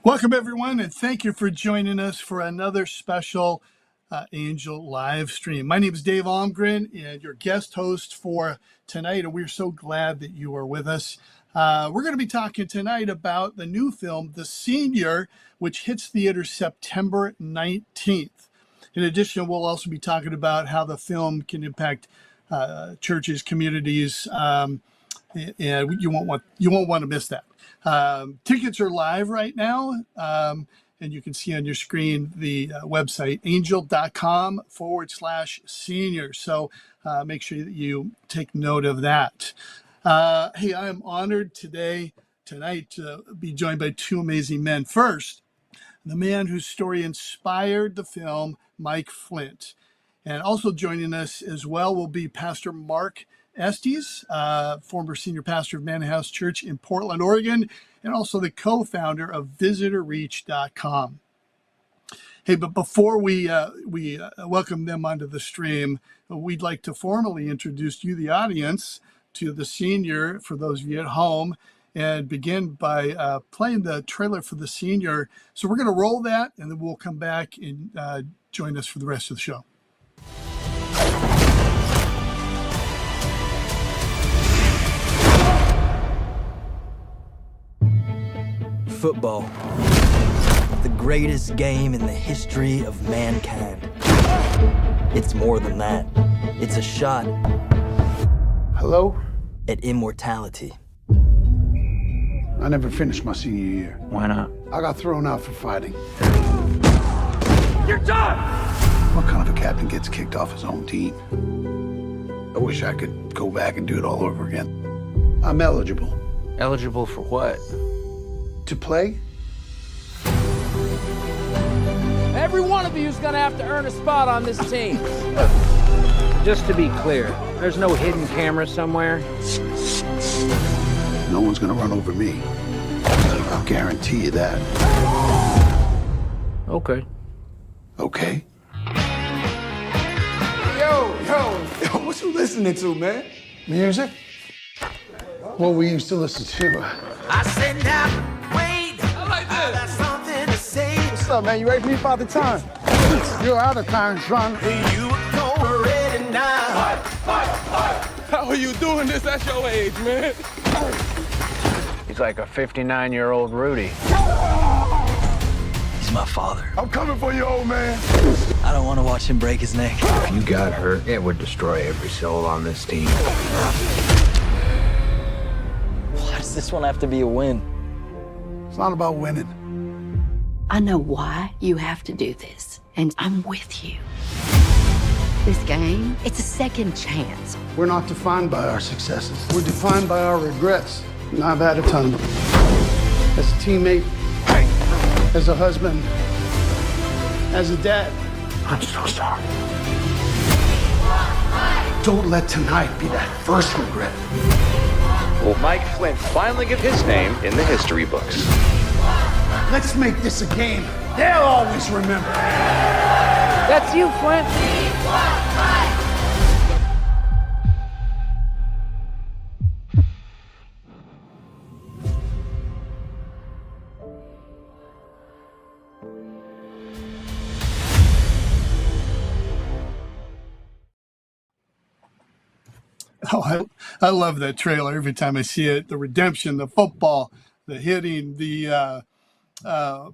Welcome, everyone, and thank you for joining us for another special Angel live stream. My name is Dave Almgren, and your guest host for tonight, and we're so glad that you are with us. We're going to be talking tonight about the new film, The Senior, which hits theaters September 19th. In addition, we'll also be talking about how the film can impact churches, communities, and you won't want to miss that. Tickets are live right now, and you can see on your screen the website angel.com/senior. So make sure that you take note of that. Hey, I am honored tonight to be joined by two amazing men. First, the man whose story inspired the film, Mike Flynt. And also joining us as well will be Pastor Marc Estes, former senior pastor of Manor House Church in Portland, Oregon, and also the co-founder of visitorreach.com. Hey, but before we welcome them onto the stream, we'd like to formally introduce you, the audience, to The Senior, for those of you at home, and begin by playing the trailer for The Senior. So we're going to roll that, and then we'll come back and join us for the rest of the show. Football, the greatest game in the history of mankind. It's more than that. It's a shot. Hello? At immortality. I never finished my senior year. Why not? I got thrown out for fighting. You're done! What kind of a captain gets kicked off his own team? I wish I could go back and do it all over again. I'm eligible. Eligible for what? To play? Every one of you is gonna have to earn a spot on this team. Just to be clear, there's no hidden camera somewhere? No one's gonna run over me. I'll guarantee you that. Okay. Okay? Yo, what you listening to, man? Music? What we used to listen to. I said now, wait. I like this. I got something to say. What's up, man? You ready for me Father Time? You're out of time, son. You go ready now. How are you doing this at your age, man? He's like a 59-year-old Rudy. He's my father. I'm coming for you, old man. I don't want to watch him break his neck. If you got hurt, it would destroy every soul on this team. Why does this one have to be a win? It's not about winning. I know why you have to do this, and I'm with you. This game, it's a second chance. We're not defined by our successes. We're defined by our regrets. And I've had a ton of them. As a teammate, as a husband, as a dad. I'm so sorry. Don't let tonight be that first regret. Will Mike Flynt finally get his name in the history books? Let's make this a game they'll always remember. That's you, Flynt. Oh, I love that trailer every time I see it. The redemption, the football, the hitting, the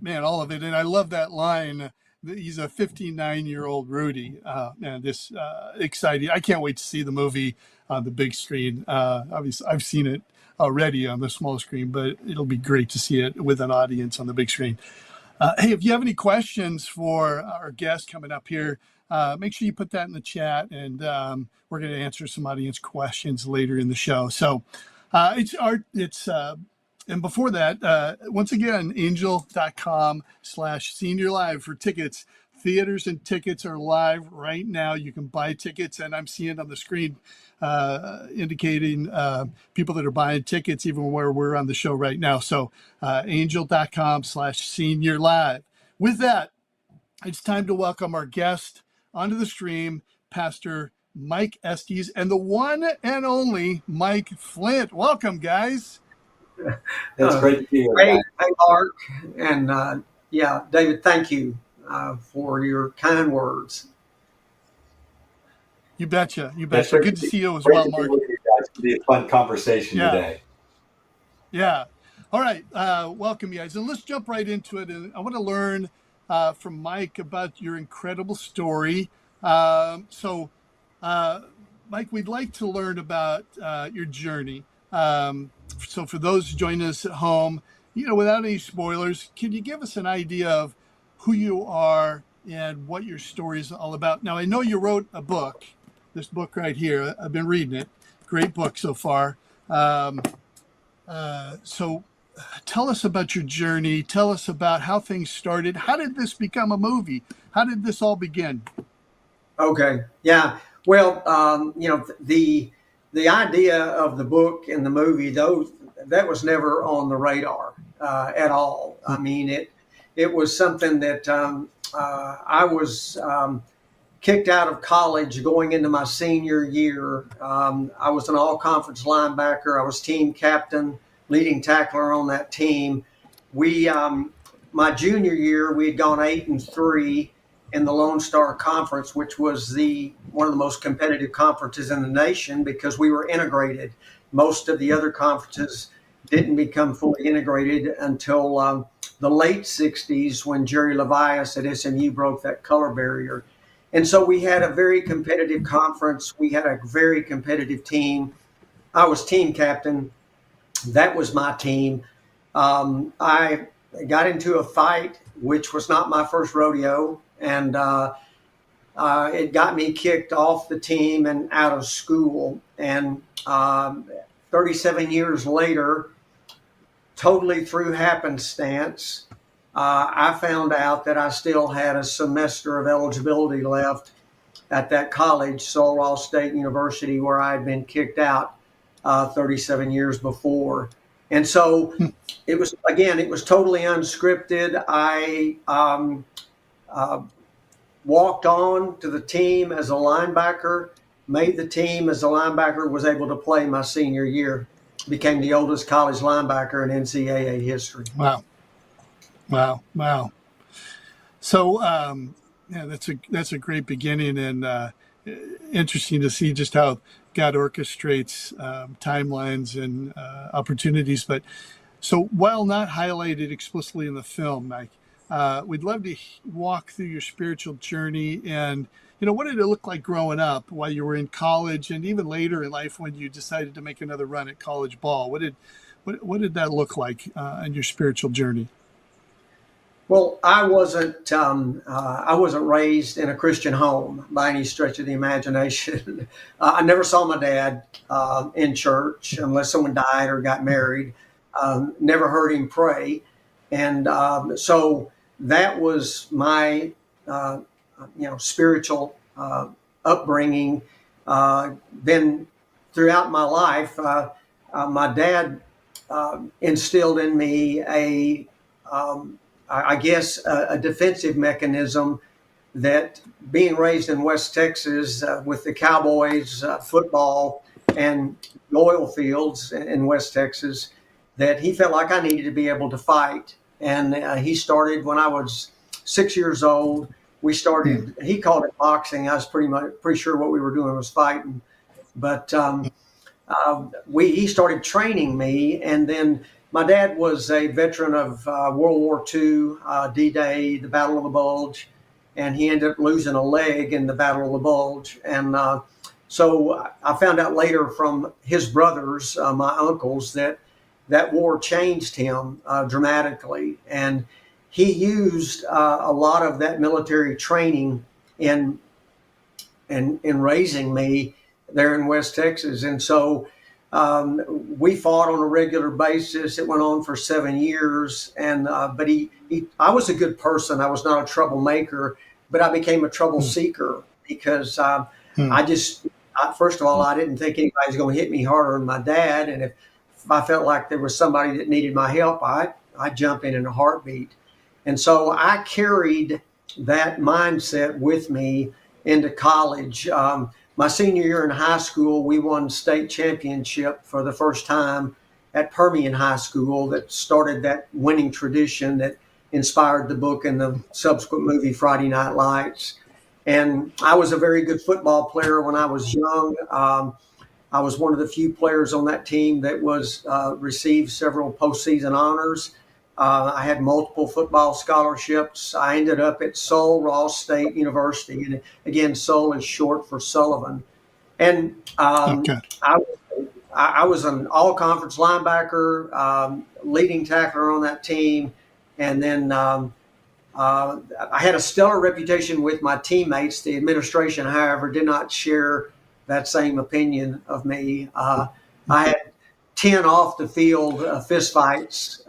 man, all of it. And I love that line. He's a 59-year-old Rudy. Man, this exciting. I can't wait to see the movie on the big screen. Obviously, I've seen it already on the small screen, but it'll be great to see it with an audience on the big screen. Hey, if you have any questions for our guest coming up here, make sure you put that in the chat, and we're going to answer some audience questions later in the show. So and before that, once again, angel.com/senior live for tickets. Theaters and tickets are live right now. You can buy tickets, and I'm seeing on the screen indicating people that are buying tickets even where we're on the show right now. So angel.com/senior live. With that, it's time to welcome our guest onto the stream, Pastor Marc Estes, and the one and only Mike Flynt. Welcome, guys. It's great to be here, Hey, guys. hey, Mark, and yeah, David, thank you for your kind words. You betcha. You It's betcha. Good to see you as great well, to be Mark. with you guys. It'll be a fun conversation Yeah. today. Yeah. All right. Welcome, you guys. And let's jump right into it. And I want to learn from Mike about your incredible story. Mike, we'd like to learn about your journey. So for those joining us at home, without any spoilers, can you give us an idea of who you are and what your story is all about? Now, I know you wrote a book, this book right here. I've been reading it. Great book so far. So tell us about your journey. Tell us about how things started. How did this become a movie? How did this all begin? Okay, yeah. Well, the idea of the book and the movie, that was never on the radar at all. I mean, it was something that I was kicked out of college going into my senior year. I was an all-conference linebacker. I was team captain, leading tackler on that team. My junior year, we had gone 8-3 in the Lone Star Conference, which was one of the most competitive conferences in the nation because we were integrated. Most of the other conferences didn't become fully integrated until the late 60s when Jerry Levias at SMU broke that color barrier. And so we had a very competitive conference. We had a very competitive team. I was team captain. That was my team. I got into a fight, which was not my first rodeo, and it got me kicked off the team and out of school. And 37 years later, totally through happenstance, I found out that I still had a semester of eligibility left at that college, Sul State University, where I had been kicked out 37 years before. And so it was totally unscripted. I walked on to the team as a linebacker, made the team as a linebacker, was able to play my senior year, became the oldest college linebacker in NCAA history. Wow. So, that's a great beginning, and interesting to see just how God orchestrates timelines and opportunities. But so, while not highlighted explicitly in the film, Mike, we'd love to walk through your spiritual journey and, what did it look like growing up while you were in college and even later in life when you decided to make another run at college ball? What did that look like in your spiritual journey? Well, I wasn't raised in a Christian home by any stretch of the imagination. I never saw my dad in church unless someone died or got married. Never heard him pray, and so that was my spiritual upbringing. Then throughout my life, my dad instilled in me a defensive mechanism that, being raised in West Texas with the Cowboys football and the oil fields in West Texas, that he felt like I needed to be able to fight. And he started when I was 6 years old. We started, he called it boxing. I was pretty sure what we were doing was fighting. But he started training me, and then my dad was a veteran of World War II, D-Day, the Battle of the Bulge, and he ended up losing a leg in the Battle of the Bulge. And so I found out later from his brothers, my uncles, that war changed him dramatically. And he used a lot of that military training in raising me there in West Texas. And so we fought on a regular basis. It went on for 7 years, and but I was a good person. I was not a troublemaker, but I became a trouble seeker because first of all, I didn't think anybody was going to hit me harder than my dad, and if I felt like there was somebody that needed my help, I'd jump in a heartbeat. And so I carried that mindset with me into college. My senior year in high school, we won state championship for the first time at Permian High School that started that winning tradition that inspired the book and the subsequent movie Friday Night Lights. And I was a very good football player when I was young. I was one of the few players on that team that was received several postseason honors. I had multiple football scholarships. I ended up at Sul Ross State University, and again, Sul is short for Sullivan. And I was an all-conference linebacker, leading tackler on that team, and then I had a stellar reputation with my teammates. The administration, however, did not share that same opinion of me. I had 10 off-the-field fistfights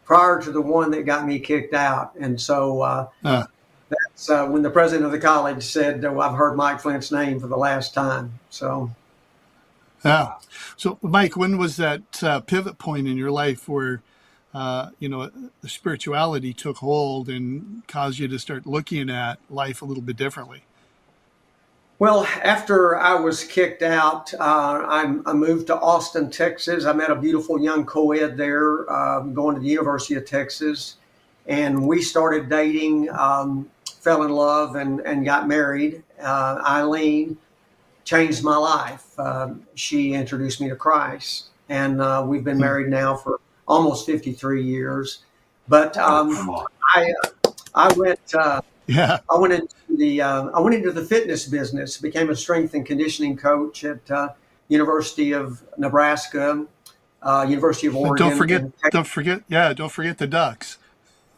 prior to the one that got me kicked out. And so that's when the president of the college said, I've heard Mike Flynt's name for the last time. So, yeah. So, Mike, when was that pivot point in your life where, the spirituality took hold and caused you to start looking at life a little bit differently? Well, after I was kicked out, I moved to Austin, Texas. I met a beautiful young co-ed there, going to the University of Texas. And we started dating, fell in love, and got married. Eileen changed my life. She introduced me to Christ. And we've been married now for almost 53 years. But I went... I went into the fitness business, became a strength and conditioning coach at University of Nebraska, University of Oregon. Don't forget the Ducks.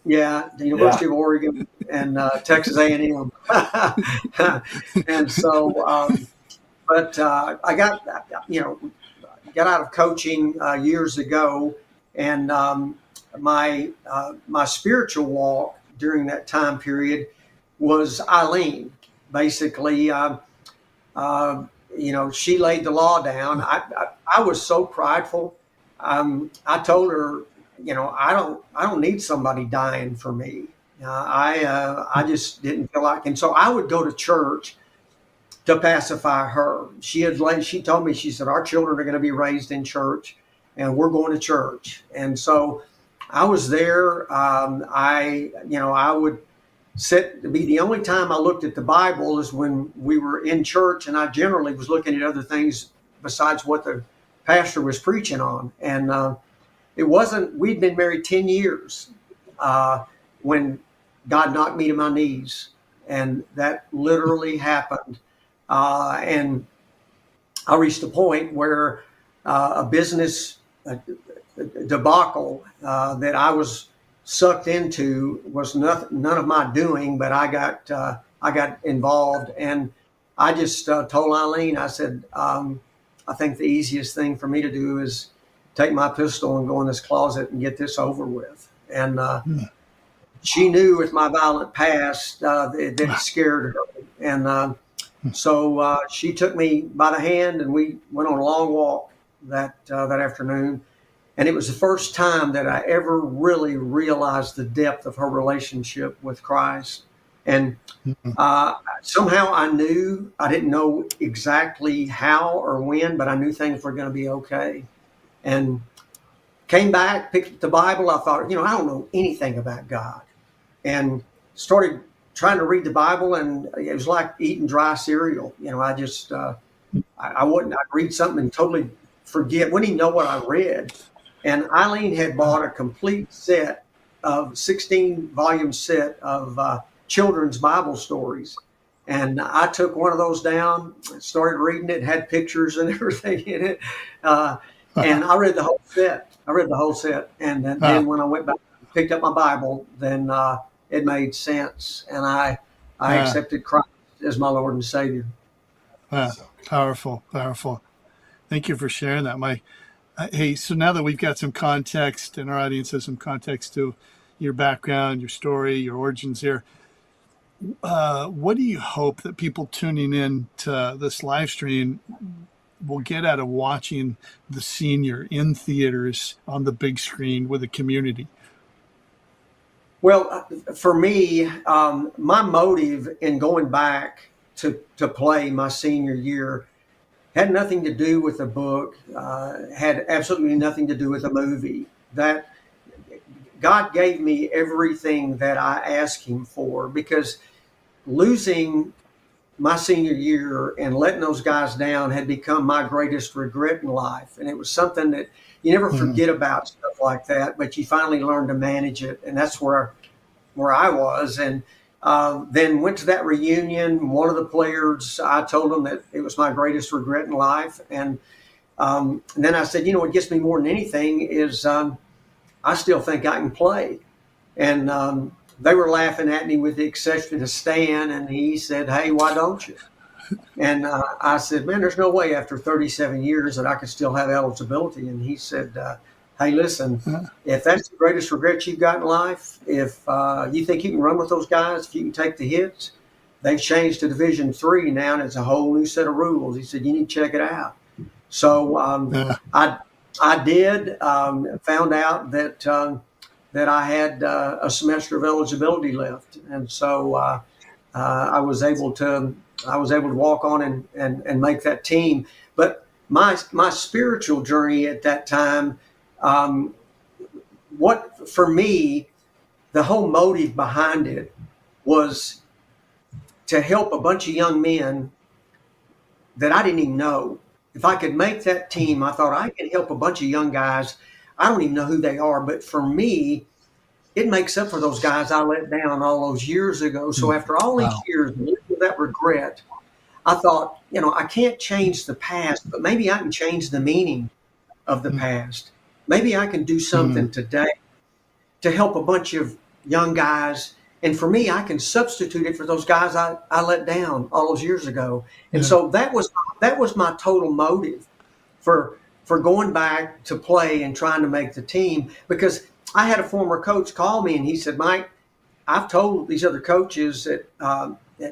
Yeah, the University of Oregon and Texas A&M. And so, but I got out of coaching years ago, and my spiritual walk during that time period was Eileen. Basically, she laid the law down. I was so prideful. I told her, I don't need somebody dying for me. I just didn't feel like, and so I would go to church to pacify her. She told me, she said, our children are going to be raised in church, and we're going to church. And so I was there. I would be the only time I looked at the Bible is when we were in church, and I generally was looking at other things besides what the pastor was preaching on. And we'd been married 10 years when God knocked me to my knees, and that literally happened. And I reached a point where a business debacle that I was sucked into was none of my doing, but I got involved, and I just told Eileen, I said, I think the easiest thing for me to do is take my pistol and go in this closet and get this over with. And she knew with my violent past that it scared her, and so she took me by the hand, and we went on a long walk that afternoon. And it was the first time that I ever really realized the depth of her relationship with Christ. And somehow I knew, I didn't know exactly how or when, but I knew things were going to be okay. And came back, picked up the Bible. I thought, I don't know anything about God. And started trying to read the Bible, and it was like eating dry cereal. I just, I'd read something and totally forget, wouldn't even know what I read. And Eileen had bought a complete set of 16-volume set of children's Bible stories. And I took one of those down, started reading it, had pictures and everything in it. And I read the whole set. And then when I went back and picked up my Bible, then it made sense. And I accepted Christ as my Lord and Savior. Powerful. Thank you for sharing that, Mike. Hey, so now that we've got some context and our audience has some context to your background, your story, your origins here, what do you hope that people tuning in to this live stream will get out of watching The Senior in theaters on the big screen with a community? Well, for me, my motive in going back to play my senior year had nothing to do with the book, had absolutely nothing to do with the movie. That God gave me everything that I asked him for, because losing my senior year and letting those guys down had become my greatest regret in life. And it was something that you never forget about, stuff like that, but you finally learn to manage it. And that's where I was. And then went to that reunion. One of the players, I told him that it was my greatest regret in life. And then I said, what gets me more than anything is I still think I can play. And they were laughing at me, with the exception of Stan. And he said, "Hey, why don't you?" And I said, "Man, there's no way after 37 years that I could still have eligibility." And he said, "Hey, listen, if that's the greatest regret you've got in life, if you think you can run with those guys, if you can take the hits, they've changed to Division III now, and it's a whole new set of rules." He said, "You need to check it out." So I did. Found out that I had a semester of eligibility left, and so I was able to walk on and make that team. But my spiritual journey at that time, what for me, the whole motive behind it was to help a bunch of young men that I didn't even know. If I could make that team, I thought I could help a bunch of young guys. I don't even know who they are, but for me, it makes up for those guys I let down all those years ago. So after all these years with that regret, I thought, I can't change the past, but maybe I can change the meaning of the past. Maybe I can do something today to help a bunch of young guys. And for me, I can substitute it for those guys I let down all those years ago. And so that was my total motive for going back to play and trying to make the team, because I had a former coach call me and he said, "Mike, I've told these other coaches at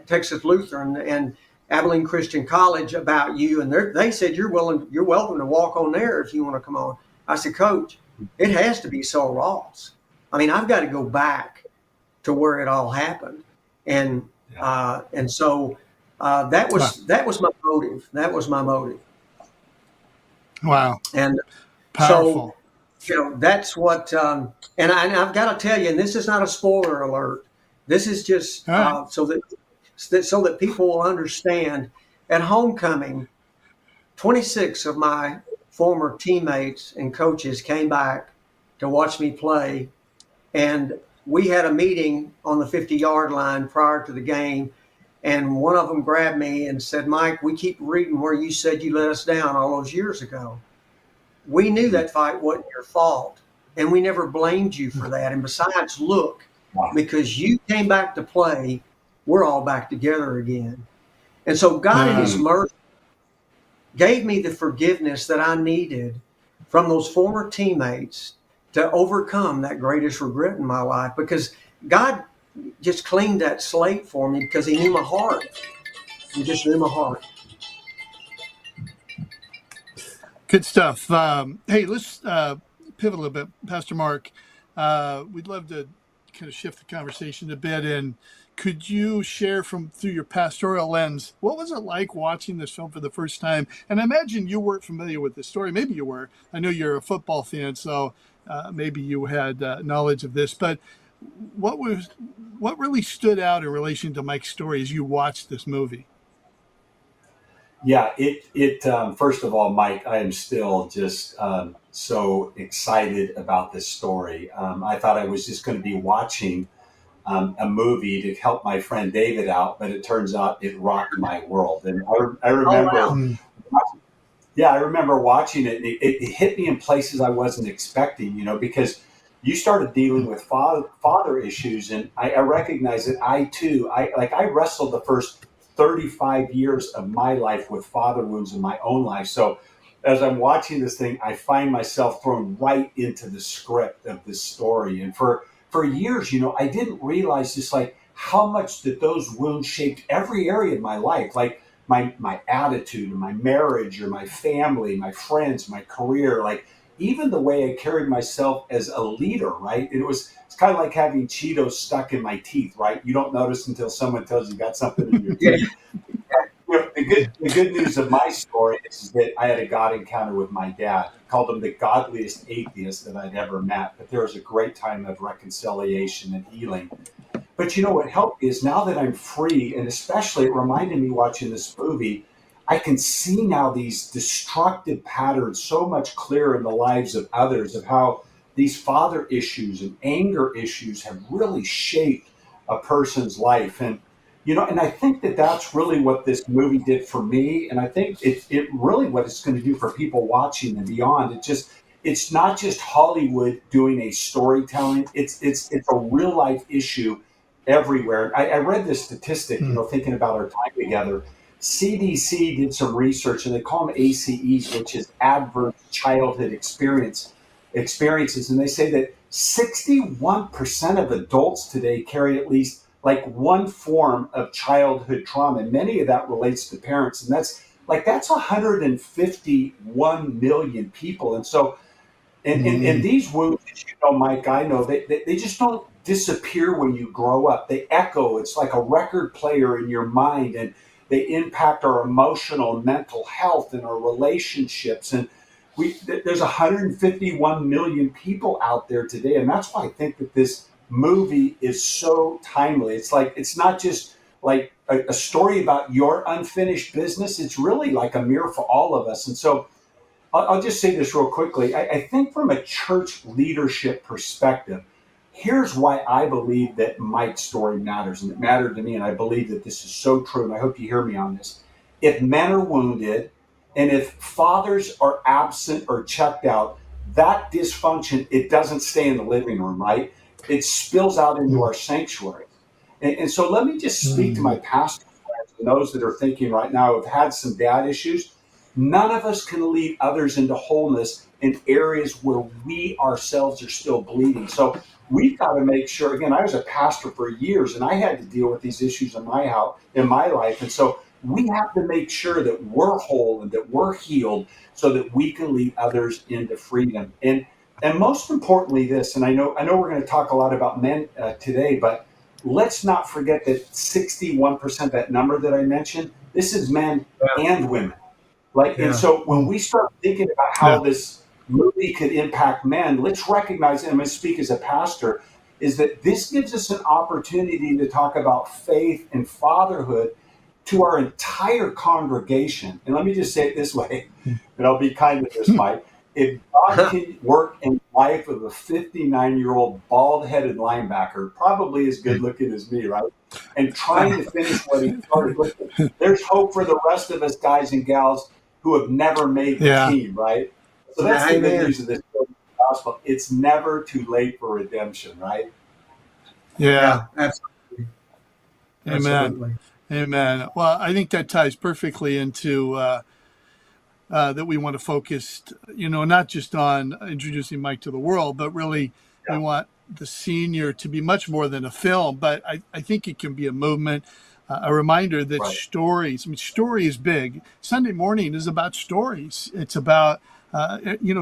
Texas Lutheran and Abilene Christian College about you, and they said you're welcome to walk on there if you want to come on." I said, "Coach, it has to be Sol Ross. I mean, I've got to go back to where it all happened." And so that was my motive. That was my motive. Wow. And powerful. So, that's what, and I've got to tell you, and this is not a spoiler alert. This is just so that people will understand. At homecoming, 26 of my former teammates and coaches came back to watch me play, and we had a meeting on the 50-yard line prior to the game, and one of them grabbed me and said, "Mike, we keep reading where you said you let us down all those years ago. We knew that fight wasn't your fault, and we never blamed you for that. And besides, look, because you came back to play, we're all back together again." And so God in his mercy gave me the forgiveness that I needed from those former teammates to overcome that greatest regret in my life, because God just cleaned that slate for me because he knew my heart. He just knew my heart. Good stuff. Hey, let's pivot a little bit. Pastor Marc, we'd love to kind of shift the conversation a bit. And could you share through your pastoral lens, what was it like watching this film for the first time? And I imagine you weren't familiar with the story. Maybe you were. I know you're a football fan, so maybe you had knowledge of this. But what really stood out in relation to Mike's story as you watched this movie? Yeah, first of all, Mike, I am still just so excited about this story. I thought I was just going to be watching a movie to help my friend David out, but it turns out it rocked my world. And I remember, I remember watching it. It hit me in places I wasn't expecting, because you started dealing with father issues, and I recognize that I wrestled the first 35 years of my life with father wounds in my own life. So as I'm watching this thing, I find myself thrown right into the script of this story. And for years, I didn't realize just like how much that those wounds shaped every area of my life, like my attitude and my marriage or my family, my friends, my career, like even the way I carried myself as a leader, right? It's kind of like having Cheetos stuck in my teeth, right? You don't notice until someone tells you got something in your teeth. the good news of my story is that I had a God encounter with my dad. I called him the godliest atheist that I'd ever met. But there was a great time of reconciliation and healing. But you know what helped me is now that I'm free, and especially it reminded me watching this movie, I can see now these destructive patterns so much clearer in the lives of others, of how these father issues and anger issues have really shaped a person's life. And, and I think that that's really what this movie did for me. And I think it really what it's going to do for people watching and beyond. It's not just Hollywood doing a storytelling. It's a real life issue everywhere. I read this statistic, thinking about our time together. CDC did some research, and they call them ACEs, which is adverse childhood experiences, and they say that 61% of adults today carry at least like one form of childhood trauma, and many of that relates to parents, and that's 151 million people, and so. And these wounds, as you know, Mike, I know, they just don't disappear when you grow up. They echo. It's like a record player in your mind, and they impact our emotional and mental health and our relationships. And there's 151 million people out there today. And that's why I think that this movie is so timely. It's not just like a story about your unfinished business. It's really like a mirror for all of us. And so I'll just say this real quickly. I think from a church leadership perspective, here's why I believe that Mike's story matters, and it mattered to me, and I believe that this is so true, and I hope you hear me on this. If men are wounded, and if fathers are absent or checked out, that dysfunction, it doesn't stay in the living room, right? It spills out into our sanctuary. And so let me just speak to my pastor friends and those that are thinking right now have had some dad issues. None of us can lead others into wholeness in areas where we ourselves are still bleeding. So we've got to make sure, again, I was a pastor for years and I had to deal with these issues in my life. And so we have to make sure that we're whole and that we're healed so that we can lead others into freedom. And most importantly, this, and I know we're going to talk a lot about men today, but let's not forget that 61%, that number that I mentioned, this is men and women. And so when we start thinking about how this movie could impact men, let's recognize, and I'm going to speak as a pastor, is that this gives us an opportunity to talk about faith and fatherhood to our entire congregation. And let me just say it this way, and I'll be kind to this, Mike. If God can work in the life of a 59-year-old bald-headed linebacker, probably as good looking as me, right? And trying to finish what he started with, there's hope for the rest of us guys and gals who have never made the team, right? So that's the good news of this gospel. It's never too late for redemption, right? Yeah, absolutely. Amen. Absolutely. Amen. Well, I think that ties perfectly into that we want to focus, not just on introducing Mike to the world, but really we want the senior to be much more than a film. But I think it can be a movement. A reminder that stories, story is big. Sunday morning is about stories. It's about,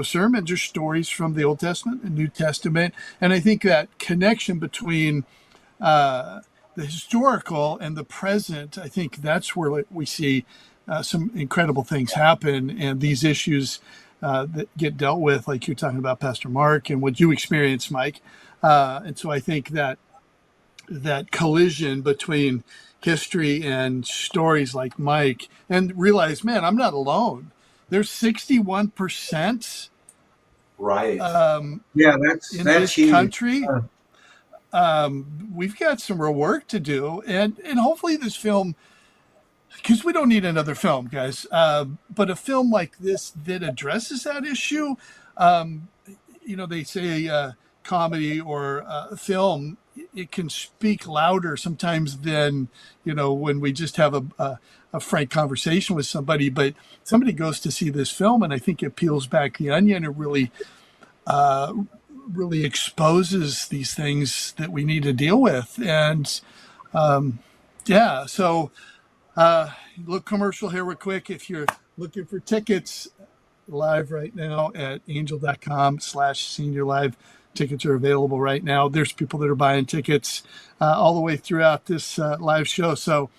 sermons are stories from the Old Testament and New Testament. And I think that connection between the historical and the present, I think that's where we see some incredible things happen. And these issues that get dealt with, like you're talking about, Pastor Mark, and what you experienced, Mike. And so I think that collision between history and stories like Mike, and realize, man, I'm not alone. There's 61%. Right. That's this huge. Country. We've got some real work to do, and hopefully this film, because we don't need another film, guys, but a film like this that addresses that issue. They say comedy or film, it can speak louder sometimes than, when we just have a frank conversation with somebody. But somebody goes to see this film, and I think it peels back the onion and really exposes these things that we need to deal with. And so look, commercial here real quick. If you're looking for tickets, live right now at angel.com/senior live. Tickets are available right now. There's people that are buying tickets all the way throughout this live show. So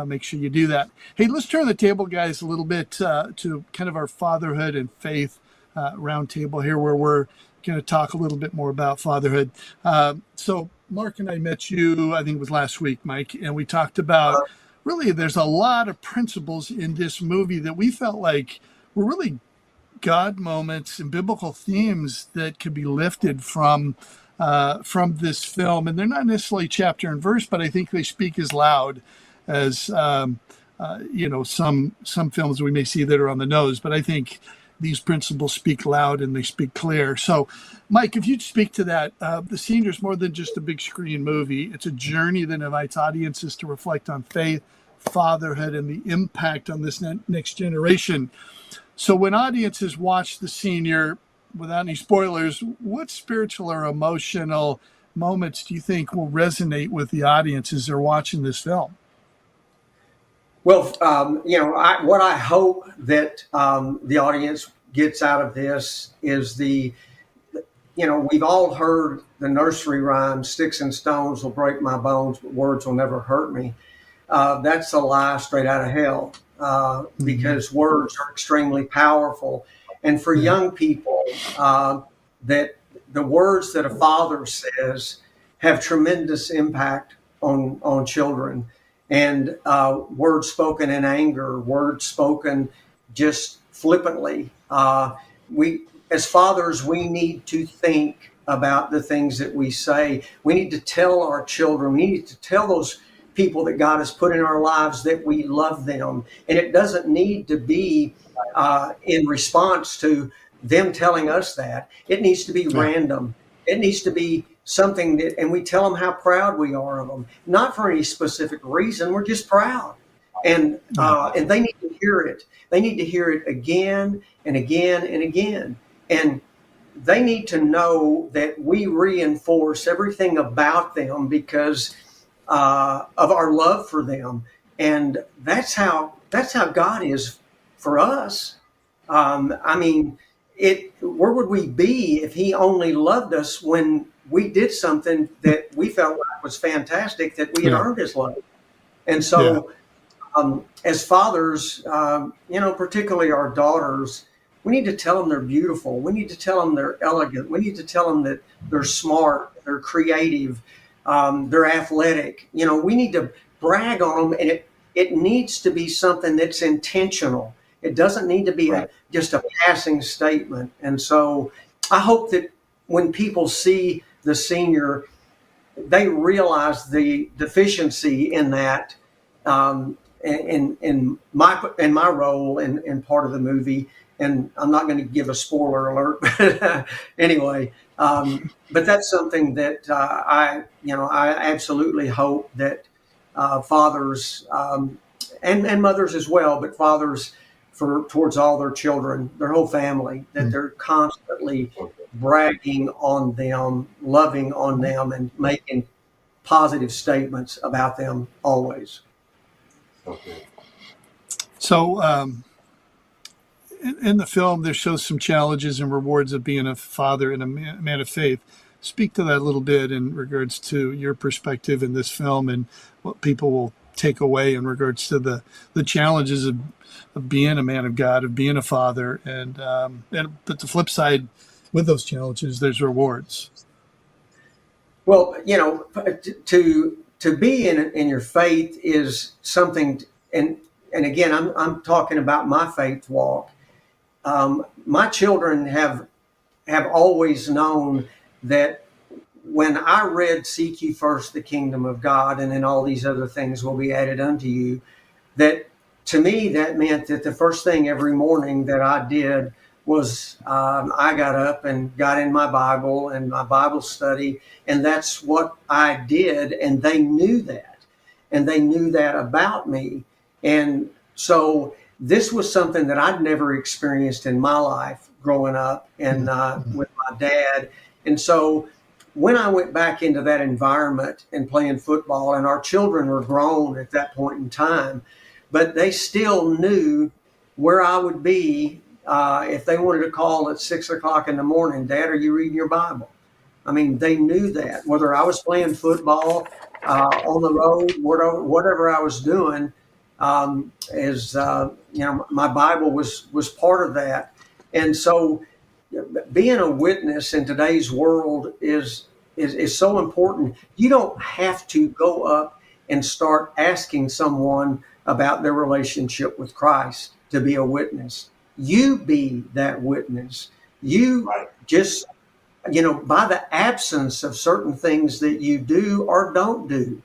make sure you do that. Hey, let's turn the table, guys, a little bit to kind of our fatherhood and faith round table here, where we're going to talk a little bit more about fatherhood. So Mark and I met you, I think it was last week, Mike, and we talked about really there's a lot of principles in this movie that we felt like were really God moments and biblical themes that could be lifted from this film. And they're not necessarily chapter and verse, but I think they speak as loud as some films we may see that are on the nose. But I think these principles speak loud and they speak clear. So, Mike, if you'd speak to that, The Senior is more than just a big screen movie. It's a journey that invites audiences to reflect on faith, fatherhood, and the impact on this next generation. So when audiences watch The Senior, without any spoilers, what spiritual or emotional moments do you think will resonate with the audience as they're watching this film? Well, what I hope that the audience gets out of this is we've all heard the nursery rhyme, sticks and stones will break my bones, but words will never hurt me. That's a lie straight out of hell, because words are extremely powerful. And for young people, that the words that a father says have tremendous impact on children. And words spoken in anger, words spoken just flippantly. As fathers, we need to think about the things that we say. We need to tell our children, we need to tell those people that God has put in our lives that we love them. And it doesn't need to be in response to them telling us that. It needs to be random. It needs to be something and we tell them how proud we are of them, not for any specific reason. We're just proud, and they need to hear it. They need to hear it again and again and again, and they need to know that we reinforce everything about them because of our love for them, and that's how God is for us. Where would we be if He only loved us when we did something that we felt like was fantastic, that we had earned His love? And so, as fathers, particularly our daughters, we need to tell them they're beautiful. We need to tell them they're elegant. We need to tell them that they're smart, they're creative, they're athletic. We need to brag on them, and it needs to be something that's intentional. It doesn't need to be just a passing statement. And so I hope that when people see The Senior, they realize the deficiency in that, in my role in part of the movie. And I'm not going to give a spoiler alert, but anyway, but that's something that I absolutely hope that fathers and mothers as well, but fathers towards all their children, their whole family, that they're constantly bragging on them, loving on them, and making positive statements about them always. So in the film, there shows some challenges and rewards of being a father and a man of faith. Speak to that a little bit in regards to your perspective in this film and what people will take away in regards to the challenges of being a man of God, of being a father, but the flip side, with those challenges, there's rewards. Well, to be in your faith is something, and again, I'm talking about my faith walk. My children have always known that when I read "Seek ye first the kingdom of God, and then all these other things will be added unto you," that to me that meant that the first thing every morning that I did was I got up and got in my Bible and my Bible study, and that's what I did, and they knew that, and they knew that about me. And so this was something that I'd never experienced in my life growing up and with my dad. And so when I went back into that environment and playing football, and our children were grown at that point in time, but they still knew where I would be if they wanted to call at 6 o'clock in the morning. "Dad, are you reading your Bible?" I mean, they knew that whether I was playing football on the road, whatever I was doing, as my Bible was part of that. And so being a witness in today's world is so important. You don't have to go up and start asking someone about their relationship with Christ to be a witness. You be that witness. You just, by the absence of certain things that you do or don't do,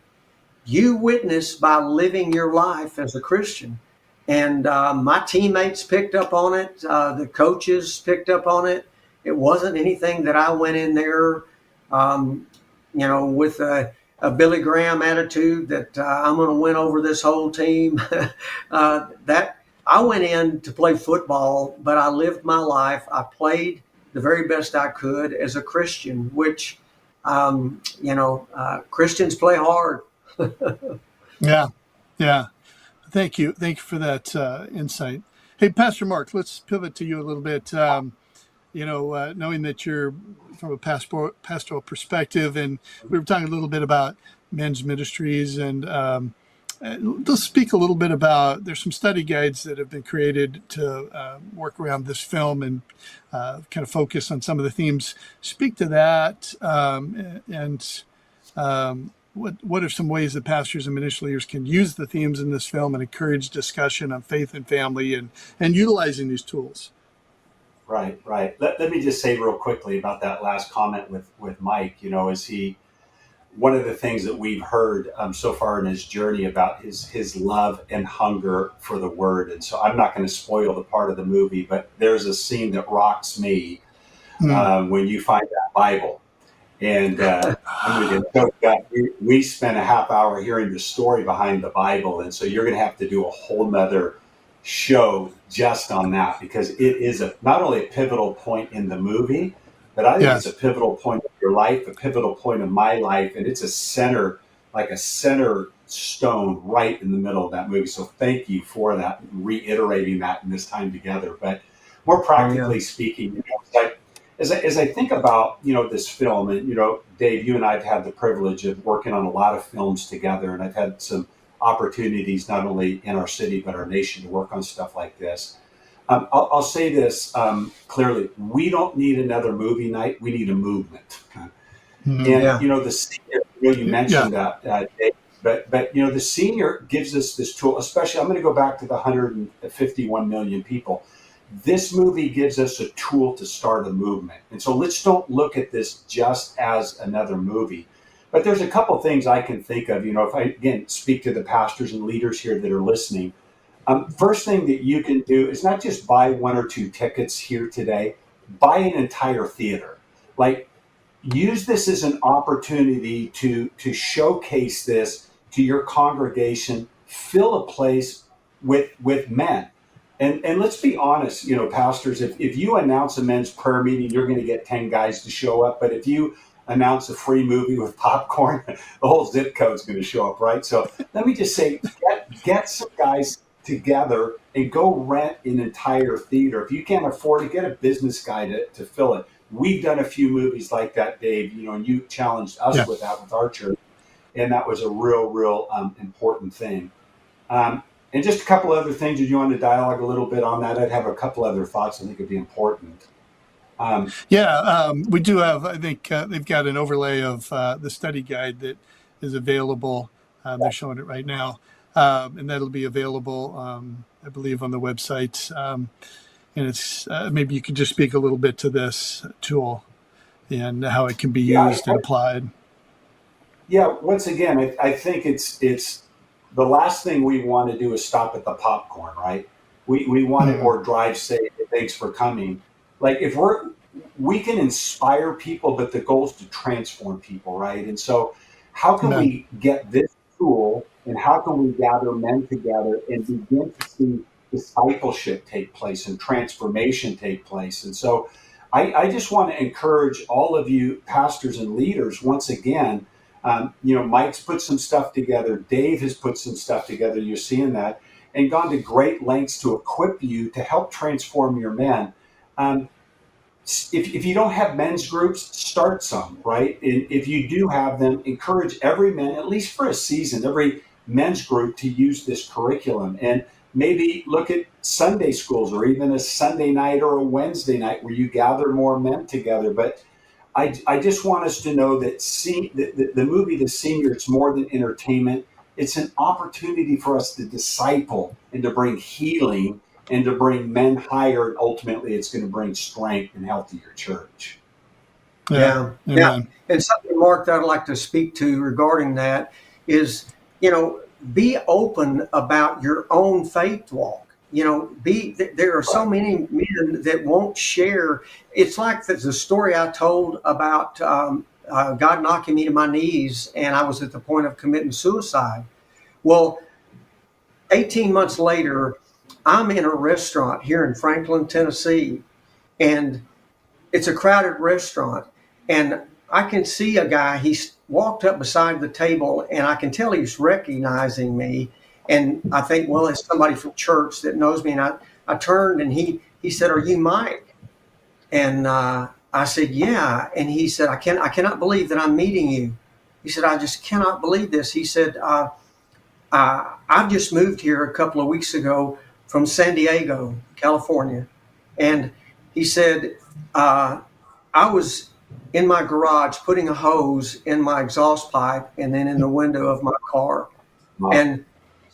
you witness by living your life as a Christian. And my teammates picked up on it. The coaches picked up on it. It wasn't anything that I went in there, with a Billy Graham attitude that I'm going to win over this whole team. That I went in to play football, but I lived my life. I played the very best I could as a Christian, which, Christians play hard. Yeah. Thank you for that insight. Hey, Pastor Mark, let's pivot to you a little bit. Knowing that you're from a pastoral perspective, and we were talking a little bit about men's ministries, and let's speak a little bit about, there's some study guides that have been created to work around this film and kind of focus on some of the themes. Speak to that, what are some ways that pastors and ministry leaders can use the themes in this film and encourage discussion on faith and family and utilizing these tools? Right. Let me just say real quickly about that last comment with Mike. One of the things that we've heard so far in his journey about his love and hunger for the word. And so I'm not going to spoil the part of the movie, but there's a scene that rocks me when you find that Bible. And I'm going to joke that we spent a half hour hearing the story behind the Bible. And so you're going to have to do a whole nother show just on that, because it is not only a pivotal point in the movie, but I think it's a pivotal point of your life, a pivotal point of my life. And it's a center stone right in the middle of that movie. So thank you for that, reiterating that in this time together. But more practically speaking, as I think about, this film, and, Dave, you and I have had the privilege of working on a lot of films together, and I've had some opportunities not only in our city but our nation to work on stuff like this. I'll say this clearly: we don't need another movie night. We need a movement. And the senior, you mentioned that, Dave, but the senior gives us this tool. Especially, I'm going to go back to the 151 million people. This movie gives us a tool to start a movement. And so let's don't look at this just as another movie. But there's a couple things I can think of, if I, again, speak to the pastors and leaders here that are listening. First thing that you can do is not just buy one or two tickets here today, buy an entire theater. Like, use this as an opportunity to showcase this to your congregation, fill a place with men. And let's be honest, pastors, if you announce a men's prayer meeting, you're going to get 10 guys to show up. But if you announce a free movie with popcorn, the whole zip code is going to show up, right? So let me just say, get some guys together and go rent an entire theater. If you can't afford it, get a business guy to fill it. We've done a few movies like that, Dave, and you challenged us with that with our church. And that was a real important thing. And just a couple other things. Did you want to dialogue a little bit on that? I'd have a couple other thoughts I think would be important. We do have, I think they've got an overlay of the study guide that is available. They're showing it right now. And that'll be available, I believe, on the website. And it's maybe you could just speak a little bit to this tool and how it can be used and applied. Yeah, once again, I think it's the last thing we want to do is stop at the popcorn, right? We want it, or drive safe. Thanks for coming. Like, if we can inspire people, but the goal is to transform people, right? And so how can we get this tool, and how can we gather men together and begin to see discipleship take place and transformation take place? And so I just want to encourage all of you pastors and leaders, once again, Mike's put some stuff together. Dave has put some stuff together. You're seeing that, and gone to great lengths to equip you to help transform your men. If you don't have men's groups, start some, right? And if you do have them, encourage every man, at least for a season, every men's group to use this curriculum, and maybe look at Sunday schools or even a Sunday night or a Wednesday night where you gather more men together. But I just want us to know that the movie The Senior, it's more than entertainment. It's an opportunity for us to disciple and to bring healing and to bring men higher. And ultimately, it's going to bring strength and health to your church. Yeah. And something, Mark, that I'd like to speak to regarding that is, be open about your own faith walk. There are so many men that won't share. It's like the story I told about God knocking me to my knees and I was at the point of committing suicide. Well, 18 months later, I'm in a restaurant here in Franklin, Tennessee, and it's a crowded restaurant. And I can see a guy, he's walked up beside the table, and I can tell he's recognizing me. And I think, well, it's somebody from church that knows me. And I turned and he said, "Are you Mike?" And I said, "Yeah." And he said, I cannot believe that I'm meeting you." He said, "I just cannot believe this." He said, "I've just moved here a couple of weeks ago from San Diego, California." And he said, "I was in my garage putting a hose in my exhaust pipe and then in the window of my car." Wow. And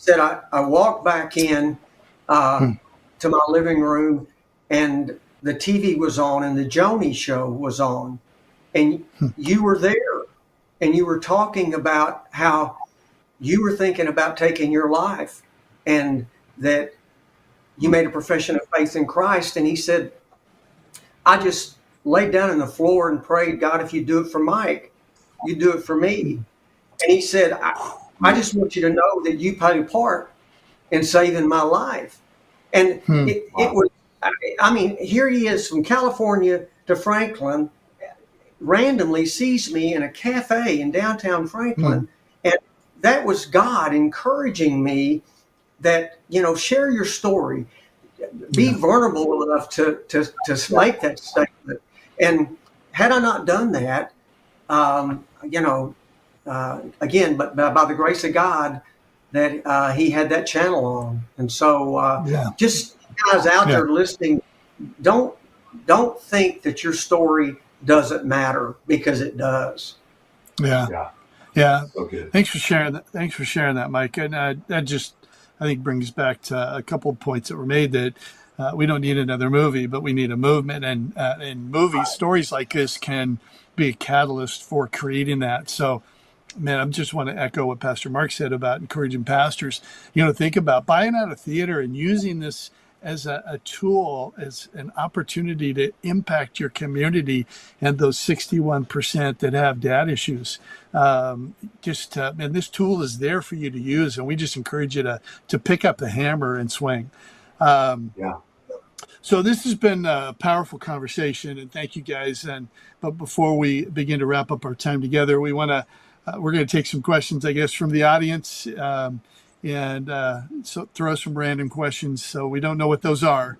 said, I walked back in to my living room and the TV was on and the Joni show was on. And you were there and you were talking about how you were thinking about taking your life and that you made a profession of faith in Christ. And he said, "I just laid down on the floor and prayed, God, if you do it for Mike, you do it for me." And he said, I just want you to know that you played a part in saving my life. And it was, I mean, here he is from California to Franklin, randomly sees me in a cafe in downtown Franklin. And that was God encouraging me that, share your story, be vulnerable enough to make that statement. And had I not done that, again, but by the grace of God, that he had that channel on. And so just guys out there listening, don't think that your story doesn't matter, because it does. Yeah. So good. Thanks for sharing that, Mike. And that just, I think, brings back to a couple of points that were made, that we don't need another movie, but we need a movement. And in movies, stories like this can be a catalyst for creating that. So, man, I just want to echo what Pastor Mark said about encouraging pastors, think about buying out a theater and using this as a tool, as an opportunity to impact your community and those 61% that have dad issues. And this tool is there for you to use, and we just encourage you to pick up the hammer and swing. So this has been a powerful conversation, and thank you guys. But before we begin to wrap up our time together, we're going to take some questions, I guess, from the audience. So throw some random questions so we don't know what those are.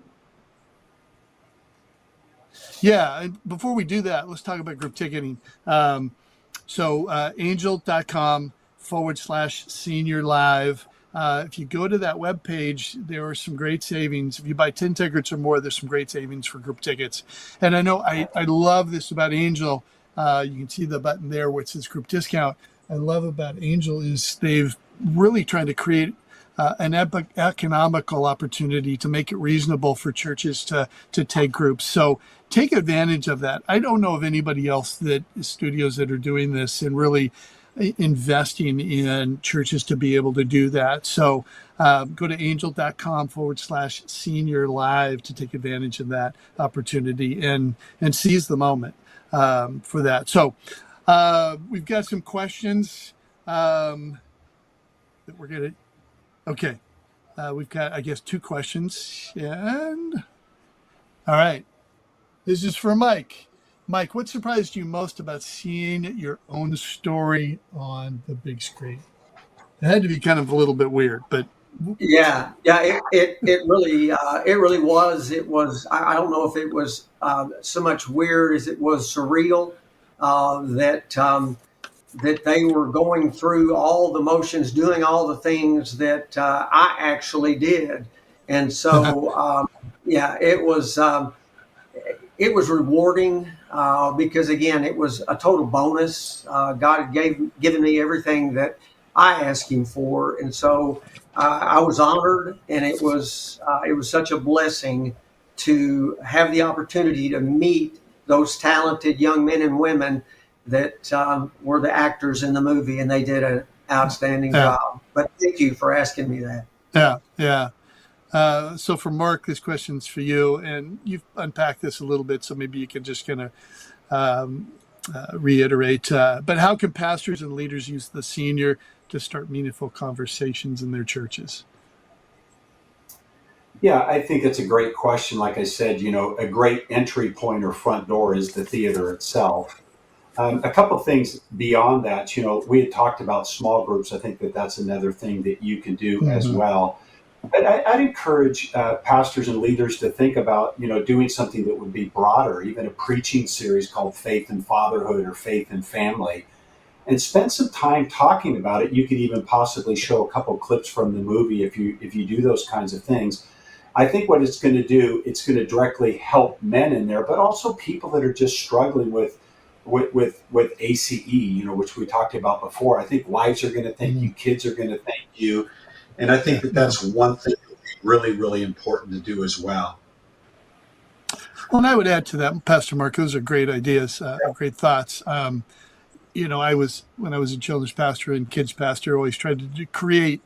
Yeah, and before we do that, let's talk about group ticketing. Angel.com/senior live. If you go to that webpage, there are some great savings. If you buy 10 tickets or more, there's some great savings for group tickets. And I know I love this about Angel. You can see the button there where it says group discount. I love about Angel is they've really trying to create an economical opportunity to make it reasonable for churches to take groups. So take advantage of that. I don't know of anybody else studios that are doing this and really investing in churches to be able to do that. So go to angel.com/senior live to take advantage of that opportunity and seize the moment for that. So we've got some questions that we're going to. Okay. We've got, I guess, 2 questions. And all right. This is for Mike. Mike, what surprised you most about seeing your own story on the big screen? It had to be kind of a little bit weird, but it really was. It was, I don't know if it was so much weird as it was surreal, that that they were going through all the motions, doing all the things that I actually did. And so, yeah, it was rewarding because, again, it was a total bonus. God had given me everything that I asked Him for, and so I was honored, and it was such a blessing to have the opportunity to meet those talented young men and women that were the actors in the movie, and they did an outstanding job. But thank you for asking me that. Yeah. So for Mark, this question's for you, and you've unpacked this a little bit, so maybe you can just kind of reiterate. But how can pastors and leaders use the senior to start meaningful conversations in their churches? Yeah, I think it's a great question. Like I said, a great entry point or front door is the theater itself. A couple of things beyond that, we had talked about small groups. I think that's another thing that you can do as well. But I'd encourage pastors and leaders to think about, doing something that would be broader, even a preaching series called Faith and Fatherhood or Faith and Family, and spend some time talking about it. You could even possibly show a couple clips from the movie if you do those kinds of things. I think what it's going to do, it's going to directly help men in there, but also people that are just struggling with ACE, which we talked about before. I think wives are going to thank you, kids are going to thank you. And I think that's one thing that would be really, really important to do as well. Well, and I would add to that, Pastor Mark, those are great ideas, great thoughts. When I was a children's pastor and kids pastor, always tried to create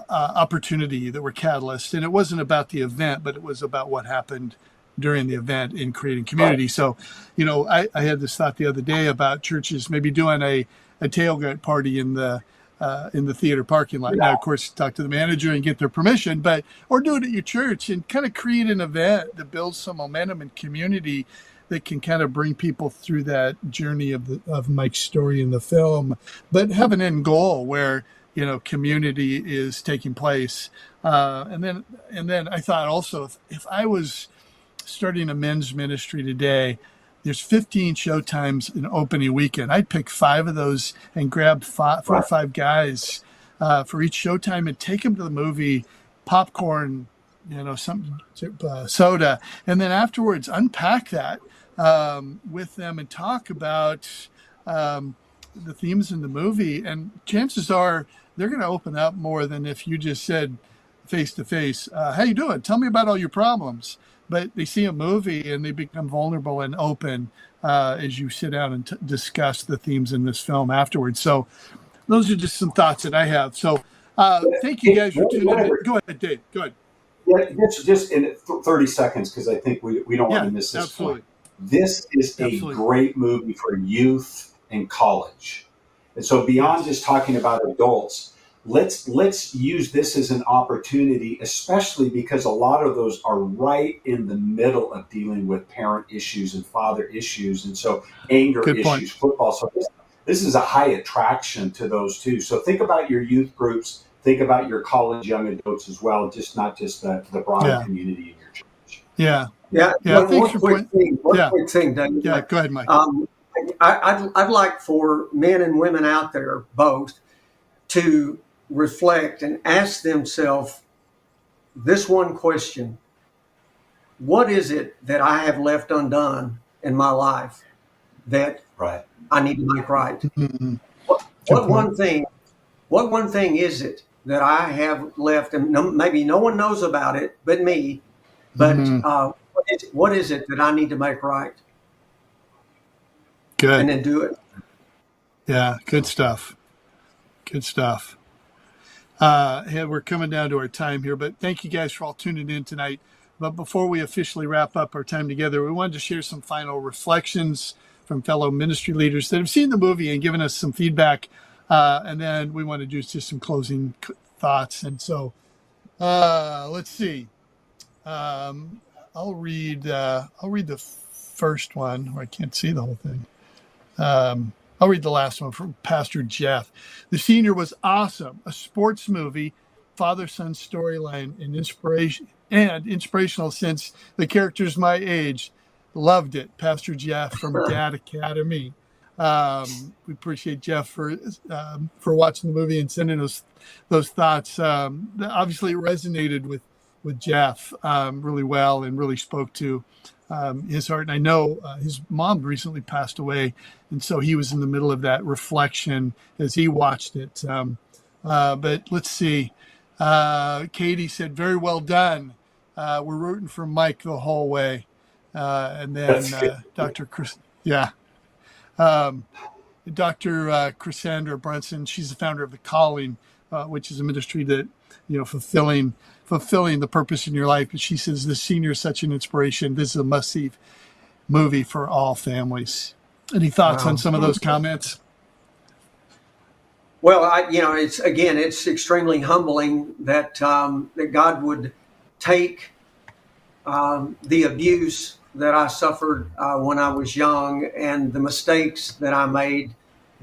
opportunity that were catalysts. And it wasn't about the event, but it was about what happened during the event in creating community. So, I had this thought the other day about churches maybe doing a tailgate party in the theater parking lot. Now, of course, talk to the manager and get their permission, or do it at your church and kind of create an event that builds some momentum and community that can kind of bring people through that journey of Mike's story in the film, but have an end goal where community is taking place. And then I thought also, if I was starting a men's ministry today, there's 15 showtimes in opening weekend. I'd pick 5 of those and grab 4 or 5 guys for each showtime and take them to the movie, popcorn, some soda, and then afterwards unpack that with them and talk about the themes in the movie. And chances are they're going to open up more than if you just said face to face, how you doing? Tell me about all your problems. But they see a movie and they become vulnerable and open as you sit down and discuss the themes in this film afterwards. So those are just some thoughts that I have. So thank you guys for tuning in. Go ahead, Dave. Go ahead. Yeah, just in 30 seconds, because I think we don't want to miss this point. This is a great movie for youth and college. And so beyond just talking about adults, let's use this as an opportunity, especially because a lot of those are right in the middle of dealing with parent issues and father issues, and so anger issues, football. So this is a high attraction to those too. So think about your youth groups, think about your college young adults as well, not just the broader community in your church. Yeah. One quick thing, David. Yeah, go ahead, Mike. I'd like for men and women out there both to reflect and ask themselves this one question: what is it that I have left undone in my life that I need to make right? Mm-hmm. What one thing is it that I have left, and maybe no one knows about it but me, but what is it that I need to make right? Good. And then do it. Yeah, good stuff. We're coming down to our time here, but thank you guys for all tuning in tonight. But before we officially wrap up our time together, we wanted to share some final reflections from fellow ministry leaders that have seen the movie and given us some feedback. And then we want to do just some closing thoughts. And so let's see. I'll read the first one, or I can't see the whole thing. I'll read the last one from Pastor Jeff. The Senior was awesome. A sports movie, father-son storyline, and inspirational since the character's my age. Loved it. Pastor Jeff from Dad Academy. We appreciate Jeff for watching the movie and sending us those thoughts. Obviously, it resonated with Jeff really well and really spoke to his heart. And I know his mom recently passed away, and so he was in the middle of that reflection as he watched it. But let's see. Katie said, "Very well done. We're rooting for Mike the whole way." And then Dr. Chris, yeah. Dr. Cassandra Brunson, she's the founder of The Calling, which is a ministry that, fulfilling the purpose in your life. But she says, the senior is such an inspiration. This is a must-see movie for all families. Any thoughts on some of those comments? Well, it's extremely humbling that that God would take the abuse that I suffered when I was young and the mistakes that I made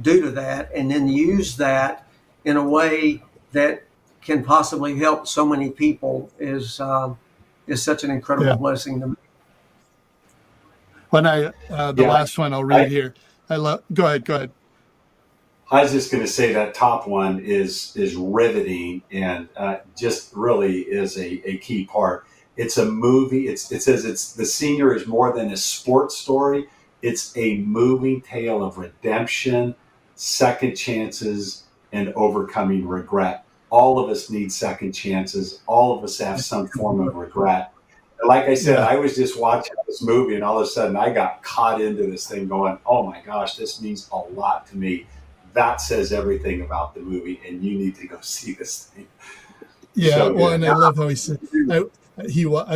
due to that, and then use that in a way that can possibly help so many people is such an incredible blessing to me. When last one I'll read here. Go ahead. I was just going to say that top one is riveting and just really is a key part. It's a movie. It says the senior is more than a sports story. It's a moving tale of redemption, second chances, and overcoming regret. All of us need second chances. All of us have some form of regret. And like I said, I was just watching this movie, and all of a sudden I got caught into this thing going, oh my gosh, this means a lot to me. That says everything about the movie, and you need to go see this thing. Yeah, so and I love how he said, I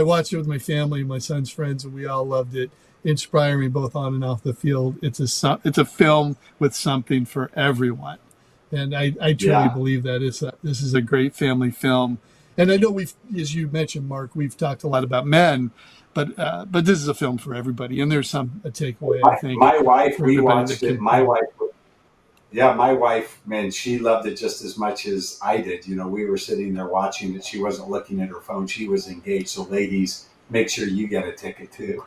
watched it with my family, my son's friends, and we all loved it. Inspiring both on and off the field. It's a film with something for everyone, and I truly believe that this is a great family film. And I know as you mentioned, Mark, we've talked a lot about men, but this is a film for everybody, and there's a takeaway. I think my wife, we watched it. My wife, man, she loved it just as much as I did. We were sitting there watching it. She wasn't looking at her phone. She was engaged. So ladies, make sure you get a ticket too.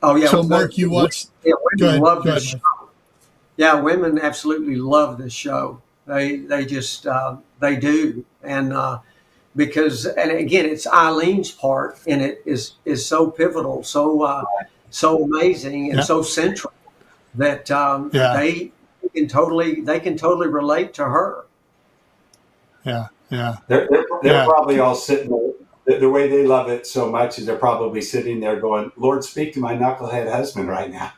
Oh yeah. So Mark, you watched. Yeah, women love this show. Yeah, women absolutely love this show. They just they do, and because again, it's Eileen's part in it is so pivotal, so amazing, and so central that they can totally relate to her. Yeah. They're probably all sitting there. The way they love it so much is they're probably sitting there going, Lord, speak to my knucklehead husband right now.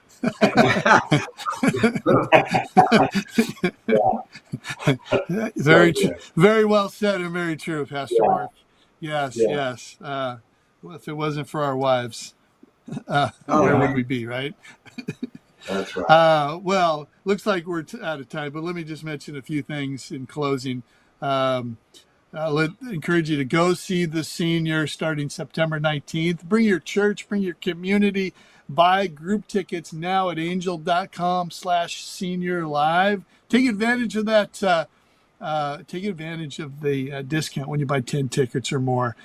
Very well said and very true, Pastor Mark. Yes. Well, if it wasn't for our wives, where would we be, right? That's right. Well, looks like we're out of time, but let me just mention a few things in closing. Encourage you to go see The Senior starting September 19th. Bring your church, bring your community, buy group tickets now at angel.com/seniorlive. Take advantage of that. Take advantage of the discount when you buy 10 tickets or more.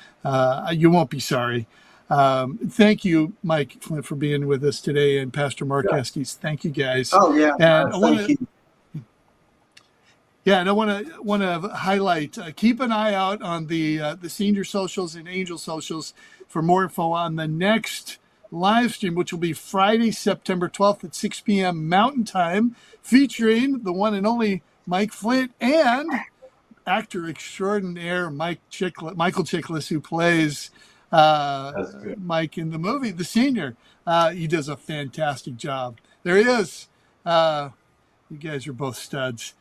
You won't be sorry. Thank you, Mike Flynt, for being with us today, and Pastor Marc Estes. Thank you, guys. Oh yeah, and thank you. Yeah, and I want to highlight. Keep an eye out on the senior socials and Angel socials for more info on the next live stream, which will be Friday, September 12th at 6 p.m. Mountain Time, featuring the one and only Mike Flynt and actor extraordinaire Michael Chiklis, who plays Mike in the movie The Senior. He does a fantastic job. There he is. You guys are both studs.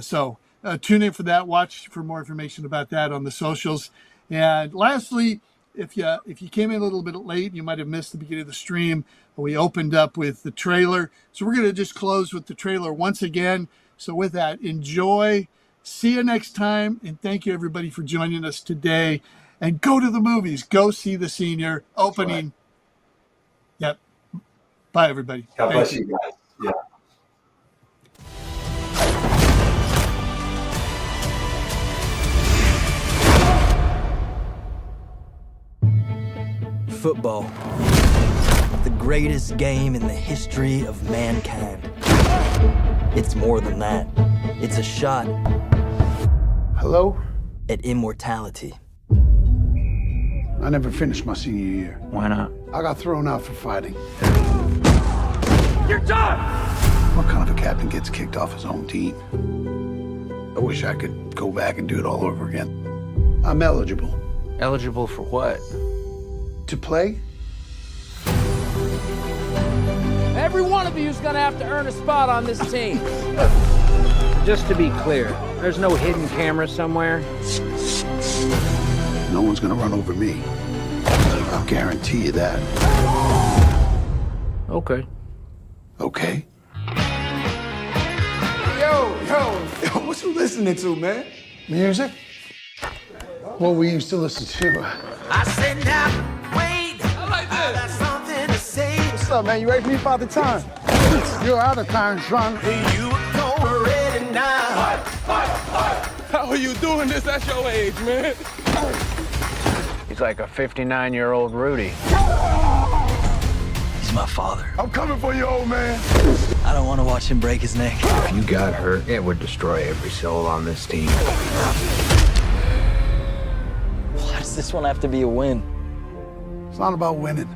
So tune in for that. Watch for more information about that on the socials. And lastly, if you came in a little bit late, you might have missed the beginning of the stream. We opened up with the trailer. So we're going to just close with the trailer once again. So with that, enjoy. See you next time. And thank you, everybody, for joining us today. And go to the movies. Go see The Senior opening. Right. Yep. Bye, everybody. God bless you guys. Yeah. Football, the greatest game in the history of mankind. can. It's more than that. It's a shot Hello? at immortality. I never finished my senior year. Why not? I got thrown out for fighting. You're done! What kind of a captain gets kicked off his own team? I wish I could go back and do it all over again. I'm eligible. Eligible for what? To play? Every one of you is gonna have to earn a spot on this team. Just to be clear, there's no hidden camera somewhere. No one's gonna run over me. I'll guarantee you that. Okay. Okay? Yo, what you listening to, man? Music? What we used to listen to. I said now, wait. I like I got this. something to say. What's up, man? You ready for me about the time? You're out of time, son. You know ready now. How are you doing this at your age, man? He's like a 59-year-old Rudy. He's my father. I'm coming for you, old man. I don't want to watch him break his neck. If you got hurt, it would destroy every soul on this team. Why does this one have to be a win? It's not about winning.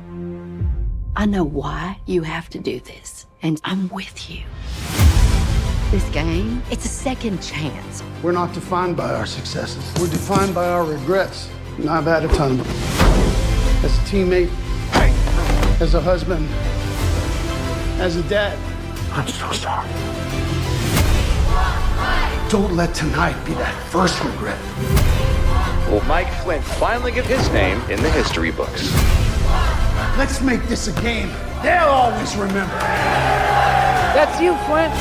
I know why you have to do this, and I'm with you. This game, it's a second chance. We're not defined by our successes. We're defined by our regrets. And I've had a ton of them. As a teammate, as a husband, as a dad. I'm so sorry. Don't let tonight be that first regret. Will Mike Flynt finally give his name in the history books? Let's make this a game they'll always remember. That's you, Flynt.